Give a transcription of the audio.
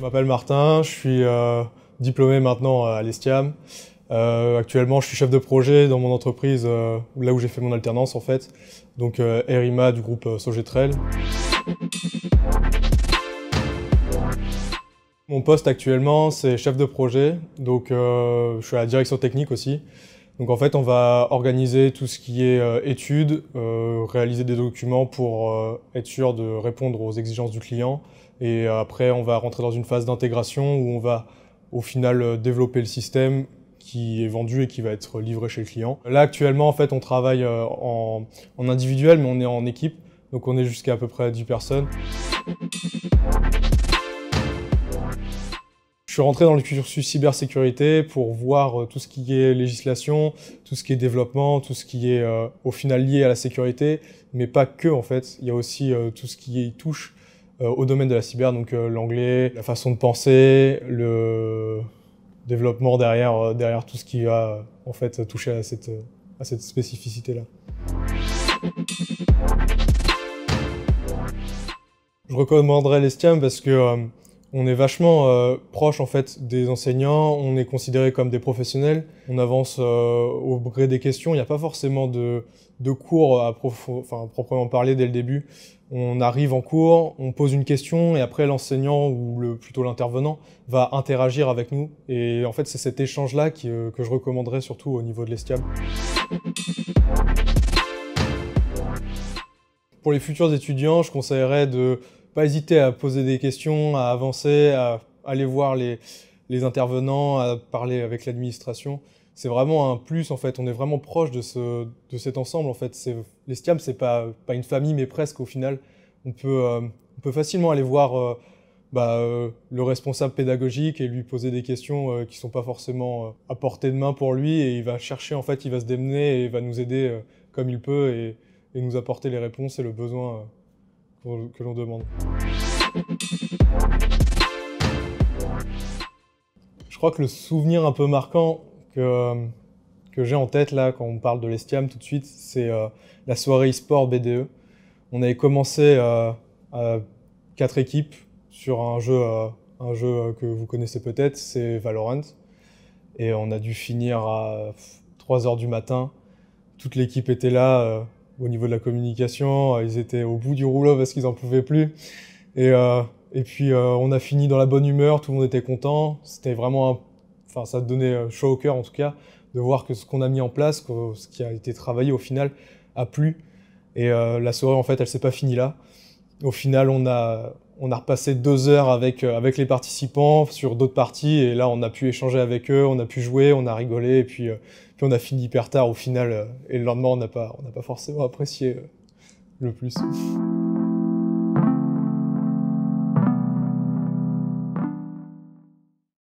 m'appelle Martin, je suis diplômé maintenant à l'Estiam. Actuellement, je suis chef de projet dans mon entreprise, là où j'ai fait mon alternance en fait, donc RIMA du groupe Sogetrel. Mon poste actuellement, c'est chef de projet, donc je suis à la direction technique aussi. Donc en fait, on va organiser tout ce qui est études, réaliser des documents pour être sûr de répondre aux exigences du client. Et après, on va rentrer dans une phase d'intégration où on va au final développer le système qui est vendu et qui va être livré chez le client. Là, actuellement, en fait, on travaille en individuel, mais on est en équipe. Donc on est jusqu'à peu près 10 personnes. Je suis rentré dans le cursus cybersécurité pour voir tout ce qui est législation, tout ce qui est développement, tout ce qui est au final lié à la sécurité, mais pas que en fait. Il y a aussi tout ce qui touche au domaine de la cyber, donc l'anglais, la façon de penser, le développement derrière tout ce qui va en fait toucher à cette spécificité-là. Je recommanderais l'Estiam parce que on est vachement proche en fait des enseignants, on est considéré comme des professionnels, on avance au gré des questions, il n'y a pas forcément de cours à proprement parler dès le début. On arrive en cours, on pose une question et après l'enseignant ou plutôt l'intervenant va interagir avec nous. Et en fait c'est cet échange-là que je recommanderais surtout au niveau de l'Estiam. Pour les futurs étudiants, je conseillerais de pas hésiter à poser des questions, à avancer, à aller voir les intervenants, à parler avec l'administration. C'est vraiment un plus en fait, on est vraiment proche de cet ensemble en fait. L'Estiam, c'est pas une famille mais presque au final. On peut facilement aller voir le responsable pédagogique et lui poser des questions qui sont pas forcément à portée de main pour lui et il va chercher en fait, il va se démener et il va nous aider comme il peut et nous apporter les réponses et le besoin que l'on demande. Je crois que le souvenir un peu marquant que j'ai en tête là quand on parle de l'Estiam tout de suite, c'est la soirée e-sport BDE. On avait commencé à 4 équipes sur un jeu que vous connaissez peut-être, c'est Valorant. Et on a dû finir à 3 h du matin. Toute l'équipe était là. Au niveau de la communication, ils étaient au bout du rouleau parce qu'ils en pouvaient plus. Et puis on a fini dans la bonne humeur, tout le monde était content. C'était vraiment, ça donnait chaud au cœur en tout cas, de voir que ce qu'on a mis en place, ce qui a été travaillé au final, a plu. Et la soirée en fait, elle s'est pas finie là. Au final, on a repassé 2 heures avec les participants sur d'autres parties et là on a pu échanger avec eux, on a pu jouer, on a rigolé et puis on a fini hyper tard au final et le lendemain on n'a pas forcément apprécié le plus.